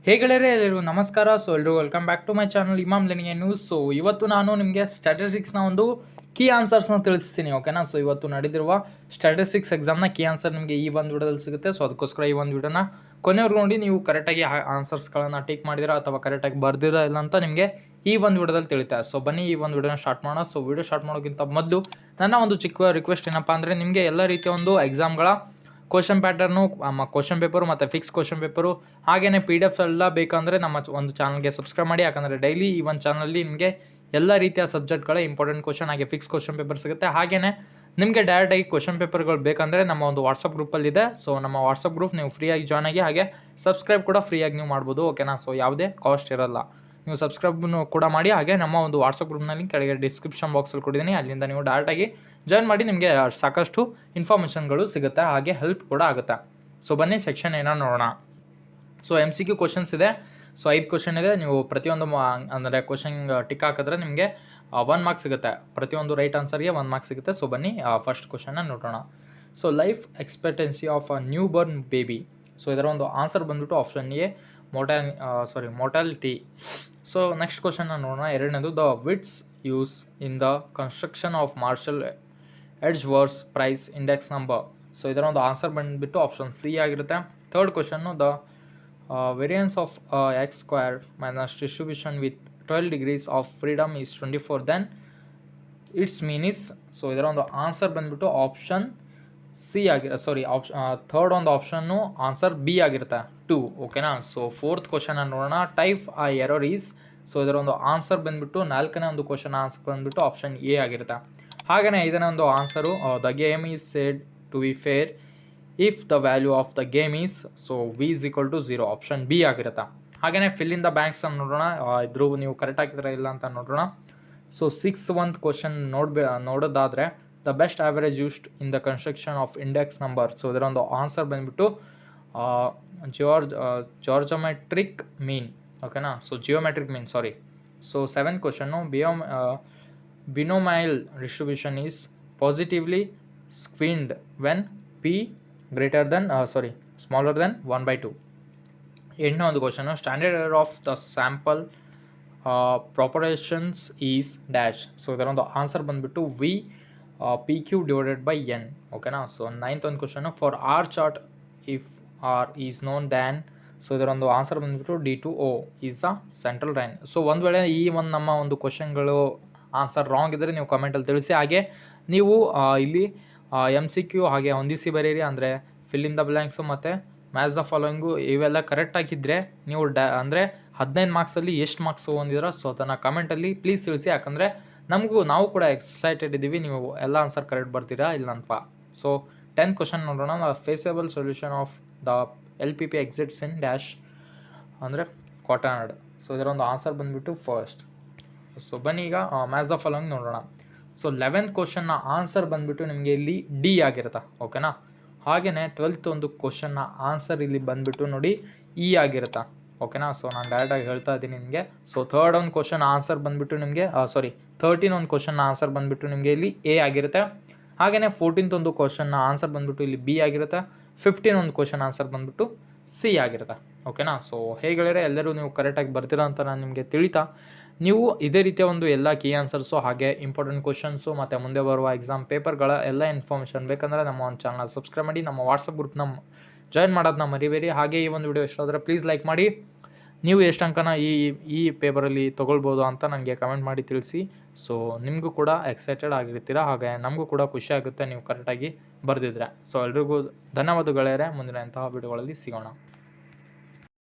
ಹೇಗೆಳರೆ ಎಲ್ಲರಿಗೂ ನಮಸ್ಕಾರ. ಸೊ ಎಲ್ಲರೂ welcome back to my channel Imam learning news. So ಇವತ್ತು ನಾನು ನಿಮಗೆ ಸ್ಟ್ಯಾಟಿಸ್ಟಿಕ್ಸ್ನ ಒಂದು ಕೀ ಆನ್ಸರ್ಸ್ನ ತಿಳಿಸ್ತೀನಿ, ಓಕೆನಾ. ಸೊ ಇವತ್ತು ನಡೆದಿರುವ ಸ್ಟ್ಯಾಟಿಸ್ಟಿಕ್ಸ್ ಎಕ್ಸಾಮ್ನ ಕೀ ಆನ್ಸರ್ ನಿಮಗೆ ಈ ಒಂದು ವಿಡಿಯೋದಲ್ಲಿ ಸಿಗುತ್ತೆ. ಸೊ ಅದಕ್ಕೋಸ್ಕರ ಈ ಒಂದು ವಿಡಿಯೋನ ಕೊನೆವರೆಗೂ ನೋಡಿ. ನೀವು ಕರೆಕ್ಟಾಗಿ ಆನ್ಸರ್ಸ್ಗಳನ್ನು ಟೇಕ್ ಮಾಡಿದಿರಾ ಅಥವಾ ಕರೆಕ್ಟಾಗಿ ಬರ್ದಿರಾ ಇಲ್ಲ ಅಂತ ನಿಮಗೆ ಈ ಒಂದು ವಿಡಿಯೋದಲ್ಲಿ ತಿಳಿಯುತ್ತೆ. ಸೊ ಬನ್ನಿ ಈ ಒಂದು ವಿಡಿಯೋನ ಸ್ಟಾರ್ಟ್ ಮಾಡೋಣ. ಸೊ ವಿಡಿಯೋ ಸ್ಟಾರ್ಟ್ ಮಾಡೋಕ್ಕಿಂತ ಮೊದಲು ನನ್ನ ಒಂದು ಚಿಕ್ಕ ರಿಕ್ವೆಸ್ಟ್ ಏನಪ್ಪ ಅಂದರೆ, ನಿಮಗೆ ಎಲ್ಲ ರೀತಿಯ ಒಂದು ಎಕ್ಸಾಮ್ಗಳ ಕ್ವಶನ್ ಪ್ಯಾಟರ್ನು, ಕ್ವಶನ್ ಪೇಪರು ಮತ್ತು ಫಿಕ್ಸ್ ಕ್ವಶನ್ ಪೇಪರು ಹಾಗೆಯೇ PDF ಎಲ್ಲ ಬೇಕಂದರೆ ನಮ್ಮ ಒಂದು ಚಾನಲ್ಗೆ ಸಬ್ಸ್ಕ್ರೈಬ್ ಮಾಡಿ. ಯಾಕಂದರೆ ಡೈಲಿ ಈ ಒಂದು ಚಾನಲಲ್ಲಿ ನಿಮಗೆ ಎಲ್ಲ ರೀತಿಯ ಸಬ್ಜೆಕ್ಟ್ಗಳ ಇಂಪಾರ್ಟೆಂಟ್ ಕ್ವಶನ್ ಹಾಗೆ ಫಿಕ್ಸ್ ಕ್ವಶನ್ ಪೇಪರ್ ಸಿಗುತ್ತೆ. ಹಾಗೆಯೇ ನಿಮಗೆ ಡೈರೆಕ್ಟಾಗಿ ಕ್ವಶನ್ ಪೇಪರ್ಗಳು ಬೇಕಂದರೆ ನಮ್ಮ ಒಂದು ವಾಟ್ಸಪ್ ಗ್ರೂಪಲ್ಲಿದೆ. ಸೊ ನಮ್ಮ ವಾಟ್ಸಪ್ ಗ್ರೂಪ್ ನೀವು ಫ್ರೀಯಾಗಿ ಜಾಯ್ನ್ ಆಗಿ, ಹಾಗೆ ಸಬ್ಸ್ಕ್ರೈಬ್ ಕೂಡ ಫ್ರೀಯಾಗಿ ನೀವು ಮಾಡ್ಬೋದು, ಓಕೆನಾ. ಸೊ ಯಾವುದೇ ಕಾಸ್ಟ್ ಇರಲ್ಲ, ನೀವು ಸಬ್ಸ್ಕ್ರೈಬ್ನು ಕೂಡ ಮಾಡಿ. ಹಾಗೆ ನಮ್ಮ ಒಂದು ವಾಟ್ಸಪ್ ಗ್ರೂಪ್ನಲ್ಲಿ ಕೆಳಗೆ ಡಿಸ್ಕ್ರಿಪ್ಷನ್ ಬಾಕ್ಸಲ್ಲಿ ಕೊಟ್ಟಿದ್ದೀನಿ, ಅಲ್ಲಿಂದ ನೀವು ಡೈರೆಕ್ಟಾಗಿ ಜಾಯ್ನ್ ಮಾಡಿ. ನಿಮಗೆ ಸಾಕಷ್ಟು ಇನ್ಫಾರ್ಮೇಷನ್ಗಳು ಸಿಗುತ್ತೆ, ಹಾಗೆ ಹೆಲ್ಪ್ ಕೂಡ ಆಗುತ್ತೆ. ಸೊ ಬನ್ನಿ ಸೆಕ್ಷನ್ ಏನೋ ನೋಡೋಣ. ಸೊ MCQ ಕ್ವಶನ್ಸ್ ಇದೆ. ಸೊ 5 ಕ್ವಶನ್ ಇದೆ. ನೀವು ಪ್ರತಿಯೊಂದು ಅಂದರೆ ಕ್ವಶನ್ ಟಿಕ್ ಹಾಕಿದ್ರೆ ನಿಮಗೆ 1 ಮಾರ್ಕ್ಸ್ ಸಿಗುತ್ತೆ. ಪ್ರತಿಯೊಂದು ರೈಟ್ ಆನ್ಸರ್ಗೆ 1 ಮಾರ್ಕ್ಸ್ ಸಿಗುತ್ತೆ. ಸೊ ಬನ್ನಿ ಫಸ್ಟ್ ಕ್ವಶನ್ನ ನೋಡೋಣ. So life expectancy of a newborn baby. So ಇದರ ಒಂದು ಆನ್ಸರ್ ಬಂದುಬಿಟ್ಟು option A mortality. So next ಕ್ವಶನ್ನ ನೋಡೋಣ. ಎರಡನೇದು the weights use in the construction of Marshall Edgeworth price index number. So ಇದರ ಒಂದು ಆನ್ಸರ್ ಬಂದುಬಿಟ್ಟು ಆಪ್ಷನ್ ಸಿ ಆಗಿರುತ್ತೆ. Third question the variance of x square minus distribution with 12 degrees of freedom is 24 then it's mean is. So ಇದರ ಒಂದು answer ಬಂದುಬಿಟ್ಟು option C third ಒಂದು ಆಪ್ಷನ್ನು answer B ಆಗಿರುತ್ತೆ 2, ಓಕೆನಾ. ಸೊ ಫೋರ್ತ್ ಕ್ವಶನ್ ನೋಡೋಣ. Type error is. ಸೊ ಇದರ ಒಂದು ಆನ್ಸರ್ ಬಂದುಬಿಟ್ಟು 4ನೇ ಒಂದು ಕ್ವಶನ್ ಆನ್ಸರ್ ಬಂದುಬಿಟ್ಟು ಆಪ್ಷನ್ ಎ ಆಗಿರುತ್ತೆ. ಹಾಗೆಯೇ 5ನೇ ಒಂದು answer the game is said to be fair if the value of the game is. So v = 0, option B ಆಗಿರುತ್ತೆ. ಹಾಗೆಯೇ ಫಿಲ್ ಇನ್ ದ ಬ್ಯಾಂಕ್ಸ್ ಅನ್ನು ನೋಡೋಣ. ಇದ್ರೂ ನೀವು ಕರೆಕ್ಟ್ ಆಗಿದ್ದೀರಾ ಇಲ್ಲ ಅಂತ ನೋಡೋಣ. ಸೊ 6 ಒಂದು ಕ್ವಶನ್ ನೋಡೋದಾದರೆ the best average used in the construction of index number. So ಇದರ ಒಂದು ಆನ್ಸರ್ ಬಂದುಬಿಟ್ಟು ಜಾರ್ಜೋಮೆಟ್ರಿಕ್ ಮೀನ್, ಓಕೆನಾ. So geometric mean, sorry. So 7th question binomial distribution is positively skewed when p smaller than 1/2. 8ನೇ ಒಂದು question standard error of the sample proportions is dash. So ಇದರ ಒಂದು answer ಬಂದುಬಿಟ್ಟು v/pq/n, ಓಕೆನಾ. So 9th ಒಂದು question for R chart if R is known then. So ಇದರ ಒಂದು answer ಬಂದುಬಿಟ್ಟು D2O is the central line. So ಒಂದು ವೇಳೆ ಈ ಒಂದು ನಮ್ಮ ಒಂದು ಕ್ವಶನ್ಗಳು ಆನ್ಸರ್ ರಾಂಗ್ ಇದ್ದರೆ ನೀವು ಕಮೆಂಟಲ್ಲಿ ತಿಳಿಸಿ. ಹಾಗೆ ನೀವು ಇಲ್ಲಿ MCQ ಹಾಗೆ ಹೊಂದಿಸಿ ಬರೀರಿ, ಅಂದರೆ ಫಿಲ್ ಇನ್ ದ ಬ್ಲ್ಯಾಂಕ್ಸು ಮತ್ತು ಮ್ಯಾಚ್ ದ ಫಾಲೋಯಿಂಗು ಇವೆಲ್ಲ ಕರೆಕ್ಟಾಗಿದ್ದರೆ ನೀವು ಅಂದರೆ 15 ಮಾರ್ಕ್ಸಲ್ಲಿ ಎಷ್ಟು ಮಾರ್ಕ್ಸ್ ಹೊಂದಿದ್ರೋ ಸೊ ಅದನ್ನು ಕಮೆಂಟಲ್ಲಿ ಪ್ಲೀಸ್ ತಿಳಿಸಿ. ಯಾಕಂದರೆ ನಾವು ಕೂಡ ಎಕ್ಸೈಟೆಡ್ ಇದ್ದೀವಿ ನೀವು ಎಲ್ಲ ಆನ್ಸರ್ ಕರೆಕ್ಟ್ ಬರ್ತೀರಾ ಇಲ್ಲ ಅಂತ. ಸೊ 10th ಕ್ವಶನ್ ನೋಡೋಣ. Feasible solution of the LPP exists in dash ಅಂದರೆ ಕಾಟನಾಡ್. ಸೊ ಇದರ ಒಂದು ಆನ್ಸರ್ ಬಂದುಬಿಟ್ಟು ಫಸ್ಟ್. ಸೊ ಬನ್ನಿ ಈಗ ಮ್ಯಾಚ್ ದ ಫಾಲೋಯಿಂಗ್ ನೋಡೋಣ. ಸೊ 11th ಕ್ವಶನ್ನ ಆನ್ಸರ್ ಬಂದುಬಿಟ್ಟು ನಿಮಗೆ ಇಲ್ಲಿ ಡಿ ಆಗಿರುತ್ತೆ, ಓಕೆನಾ. ಹಾಗೆಯೇ 12th ಒಂದು ಕ್ವಶನ್ನ ಆನ್ಸರ್ ಇಲ್ಲಿ ಬಂದುಬಿಟ್ಟು ನೋಡಿ ಇ ಆಗಿರುತ್ತೆ, ಓಕೆನಾ. ಸೊ ನಾನು ಡೈರೆಕ್ಟಾಗಿ ಹೇಳ್ತಾ ಇದ್ದೀನಿ ನಿಮಗೆ. ಸೊ 3rd ಒಂದು ಕ್ವಶನ್ ಆನ್ಸರ್ ಬಂದುಬಿಟ್ಟು ನಿಮಗೆ 13 ಒಂದು ಕ್ವಶನ್ನ ಆನ್ಸರ್ ಬಂದುಬಿಟ್ಟು ನಿಮಗೆ ಇಲ್ಲಿ ಎ ಆಗಿರುತ್ತೆ. ಹಾಗೆಯೇ 14th ಒಂದು ಕ್ವಶನ್ನ ಆನ್ಸರ್ ಬಂದುಬಿಟ್ಟು ಇಲ್ಲಿ ಬಿ ಆಗಿರುತ್ತೆ. 15 ಒಂದು ಕ್ವಶನ್ ಆನ್ಸರ್ ಬಂದುಬಿಟ್ಟು ಸಿ ಆಗಿರುತ್ತೆ, ಓಕೆನಾ. ಸೊ ಹೇಗೆ ಎಲ್ಲರೂ ನೀವು ಕರೆಕ್ಟಾಗಿ ಬರ್ತೀರಾ ಅಂತ ನಾನು ನಿಮಗೆ ತಿಳಿತಾ, ನೀವು ಇದೇ ರೀತಿಯ ಒಂದು ಎಲ್ಲ ಕೀ ಆನ್ಸರ್ಸು ಹಾಗೆ ಇಂಪಾರ್ಟೆಂಟ್ ಕ್ವಶನ್ಸು ಮತ್ತು ಮುಂದೆ ಬರುವ ಎಕ್ಸಾಮ್ ಪೇಪರ್ಗಳ ಎಲ್ಲ ಇನ್ಫಾರ್ಮೇಷನ್ ಬೇಕಂದರೆ ನಮ್ಮ ಒಂದು ಚಾನಲ್ ಸಬ್ಸ್ಕ್ರೈಬ್ ಮಾಡಿ, ನಮ್ಮ ವಾಟ್ಸಪ್ ಗ್ರೂಪ್ನ ಜಾಯ್ನ್ ಮಾಡೋದನ್ನ ಮರಿಬೇಡಿ. ಹಾಗೆ ಈ ಒಂದು ವಿಡಿಯೋ ಇಷ್ಟ ಆದರೆ ಪ್ಲೀಸ್ ಲೈಕ್ ಮಾಡಿ. ನೀವು ಎಷ್ಟು ಅಂಕನ ಈ ಪೇಪರಲ್ಲಿ ತೊಗೊಳ್ಬೋದು ಅಂತ ನನಗೆ ಕಮೆಂಟ್ ಮಾಡಿ ತಿಳಿಸಿ. ಸೊ ನಿಮಗೂ ಕೂಡ ಎಕ್ಸೈಟೆಡ್ ಆಗಿರ್ತೀರಾ, ಹಾಗೆ ನಮಗೂ ಕೂಡ ಖುಷಿ ಆಗುತ್ತೆ ನೀವು ಕರೆಕ್ಟಾಗಿ ಬರೆದಿದ್ರೆ. ಸೊ ಎಲ್ರಿಗೂ ಧನ್ಯವಾದಗಳೇ. ಮುಂದಿನ ಇಂತಹ ವಿಡಿಯೋಗಳಲ್ಲಿ ಸಿಗೋಣ.